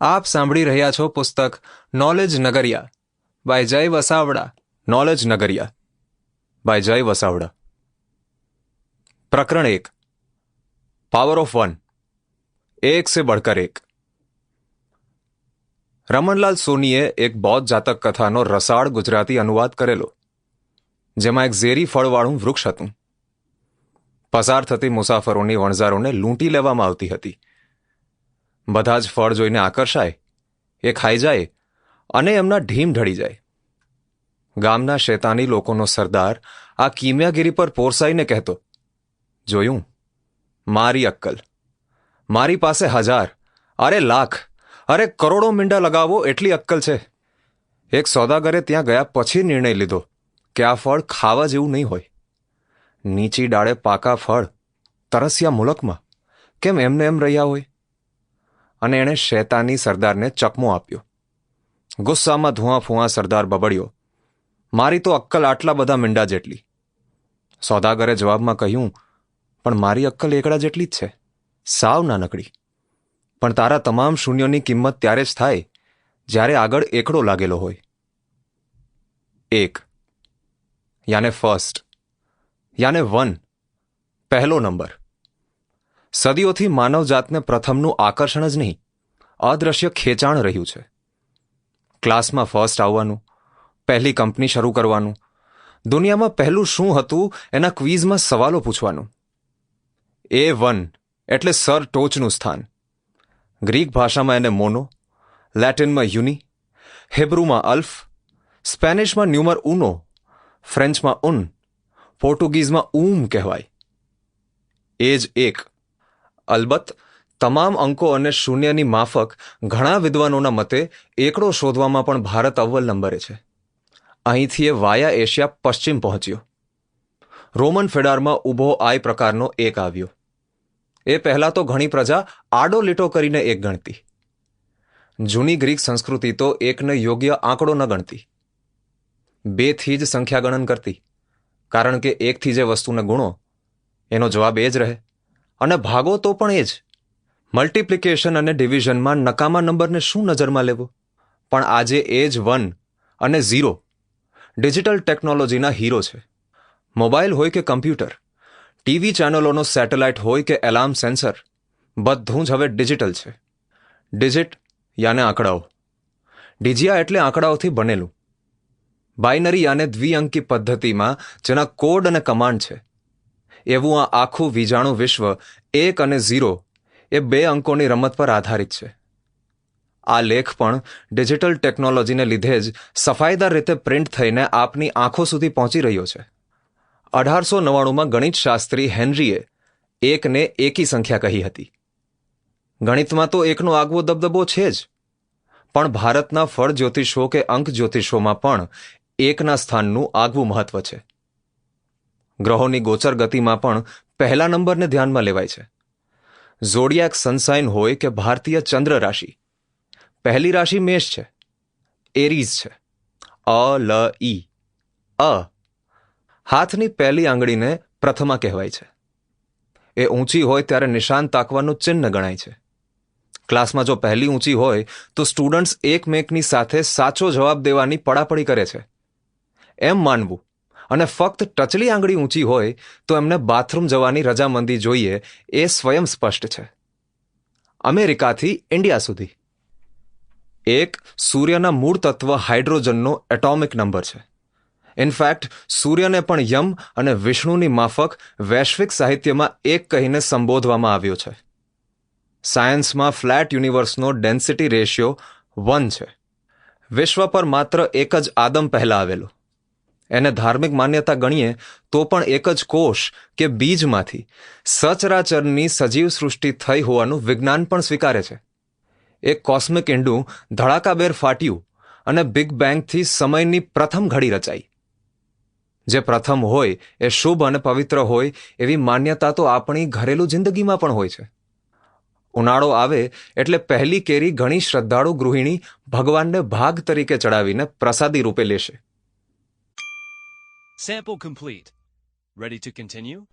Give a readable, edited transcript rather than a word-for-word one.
આપ સાંભળી રહ્યા છો પુસ્તક knowledge નગરિયા by Jay Vasavada. Knowledge નગરિયા by Jay Vasavada. प्रकरण 1, पावर ऑफ वन, एक से बढ़कर एक. રમણલાલ સોનીએ એક બૌદ્ધ જાતક કથાનો રસાળ ગુજરાતી અનુવાદ કરેલો, જેમાં એક ઝેરી ફળવાળું વૃક્ષ હતું. પસાર થતી મુસાફરોની વણઝારોને લૂંટી લેવામાં આવતી હતી. બધા જ ફળ જોઈને આકર્ષાય, એ ખાઈ જાય અને એમના ઢીમ ઢળી જાય. ગામના શેતાની લોકોનો સરદાર આ કિમિયાગીરી પર પોરસાઈને કહેતો, જોયું, મારી અક્કલ, મારી પાસે 1000, અરે લાખ, અરે કરોડો મીંડા લગાવો એટલી અક્કલ છે. એક સોદાગરે ત્યાં ગયા પછી નિર્ણય લીધો કે આ ફળ ખાવા જેવું નહીં હોય. નીચી ડાળે પાકા ફળ તરસ્યા મુલકમાં કેમ એમને એમ રહ્યા હોય? અને એણે શેતાની સરદારને ચકમો આપ્યો. ગુસ્સામાં ધુઆં ફુઆ સરદાર બબડ્યો, મારી તો અક્કલ આટલા બધા મીંડા જેટલી. સોદાગરે જવાબમાં કહ્યું, પણ મારી અક્કલ એકડા જેટલી જ છે, સાવ નાનકડી. પણ તારા તમામ શૂન્યોની કિંમત ત્યારે જ થાય જ્યારે આગળ એકડો લાગેલો હોય. 1 યાને ફર્સ્ટ, યાને 1, પહેલો નંબર. સદીઓથી માનવજાતને પ્રથમનું આકર્ષણ જ નહીં, અદ્રશ્ય ખેંચાણ રહ્યું છે. ક્લાસમાં ફર્સ્ટ આવવાનું, પહેલી કંપની શરૂ કરવાનું, દુનિયામાં પહેલું શું હતું એના ક્વિઝમાં સવાલો પૂછવાનું. A1 એટલે સર ટોચનું સ્થાન. ગ્રીક ભાષામાં એને મોનો, લેટિનમાં યુની, હિબ્રુમાં અલ્ફ, સ્પેનિશમાં ન્યુમર ઉનો, ફ્રેન્ચમાં ઉન, પોર્ટુગીઝમાં કહેવાય. એ જ 1. અલબત્ત તમામ અંકો અને શૂન્યની માફક ઘણા વિદ્વાનોના મતે એકડો શોધવામાં પણ ભારત અવ્વલ નંબરે છે. અહીંથી એ વાયા એશિયા પશ્ચિમ પહોંચ્યો. રોમન ફેડારમાં ઊભો આય પ્રકારનો એક આવ્યો. એ પહેલાં તો ઘણી પ્રજા આડો લીટો કરીને એક ગણતી. જૂની ગ્રીક સંસ્કૃતિ તો એકને યોગ્ય આંકડો ન ગણતી. 2થી જ સંખ્યાગણન કરતી, કારણ કે 1થી જે વસ્તુને ગુણો એનો જવાબ એ જ રહે, અને ભાગો તો પણ એ જ. મલ્ટિપ્લિકેશન અને ડિવિઝનમાં નકામા નંબરને શું નજરમાં લેવો? પણ આજે એ જ 1 અને 0 ડિજિટલ ટેકનોલોજીના હીરો છે. મોબાઈલ હોય કે કમ્પ્યુટર, ટીવી ચેનલોનો સેટેલાઇટ હોય કે એલાર્મ સેન્સર, બધું જ હવે ડિજિટલ છે. ડિજિટ યાને આંકડાઓ. ડિજિયા એટલે આંકડાઓથી બનેલું. બાઇનરી યાને દ્વિઅંકી પદ્ધતિમાં જેના કોડ અને કમાન્ડ છે, એવું આ આખું વીજાણું વિશ્વ 1 અને 0 એ 2 અંકોની રમત પર આધારિત છે. આ લેખ પણ ડિજિટલ ટેકનોલોજીને લીધે જ સફાઈદાર રીતે પ્રિન્ટ થઈને આપની આંખો સુધી પહોંચી રહ્યો છે. 1899માં ગણિતશાસ્ત્રી હેનરીએ 1ને એકી સંખ્યા કહી હતી. ગણિતમાં તો એકનો આગવો દબદબો છે જ, પણ ભારતના ફળ જ્યોતિષો કે અંક જ્યોતિષોમાં પણ 1ના સ્થાનનું આગવું મહત્વ છે. ગ્રહોની ગોચર ગતિમાં પણ પહેલા નંબરને ધ્યાનમાં લેવાય છે. ઝોડિયાક સનસાઇન હોય કે ભારતીય ચંદ્ર રાશિ, પહેલી રાશિ મેષ છે, એરીઝ છે. ઈ. હાથની પહેલી આંગળીને પ્રથમા કહેવાય છે. એ ઊંચી હોય ત્યારે નિશાન તાકવાનું ચિહ્ન ગણાય છે. ક્લાસમાં જો પહેલી ઊંચી હોય તો સ્ટુડન્ટ્સ એકમેકની સાથે સાચો જવાબ દેવાની પડાપડી કરે છે. એમ માનવું અને ફક્ત ટચલી આંગળી ઊંચી હોય તો એમને બાથરૂમ જવાની રજામંદી જોઈએ એ સ્વયં સ્પષ્ટ છે. અમેરિકાથી ઇન્ડિયા સુધી 1 સૂર્યના મૂળ તત્વ હાઇડ્રોજનનો એટોમિક નંબર છે. ઇનફેક્ટ સૂર્યને પણ યમ અને વિષ્ણુની માફક વૈશ્વિક સાહિત્યમાં 1 કહીને સંબોધવામાં આવ્યો છે. સાયન્સમાં ફ્લેટ યુનિવર્સનો ડેન્સિટી રેશિયો 1 છે. વિશ્વ પર માત્ર એક જ આદમ પહેલા આવેલો. એને ધાર્મિક માન્યતા ગણીએ તો પણ એક જ કોષ કે બીજમાંથી સચરાચરની સજીવ સૃષ્ટિ થઈ હોવાનું વિજ્ઞાન પણ સ્વીકારે છે. એક કોસ્મિક ઈંડું ધડાકાભેર ફાટ્યું અને બિગ બેંગથી સમયની પ્રથમ ઘડી રચાઈ. જે પ્રથમ હોય એ શુભ અને પવિત્ર હોય એવી માન્યતા તો આપણી ઘરેલું જિંદગીમાં પણ હોય છે. ઉનાળો આવે એટલે પહેલી કેરી ઘણી શ્રદ્ધાળુ ગૃહિણી ભગવાનને ભાગ તરીકે ચડાવીને પ્રસાદી રૂપે લેશે. Sample complete. Ready to continue?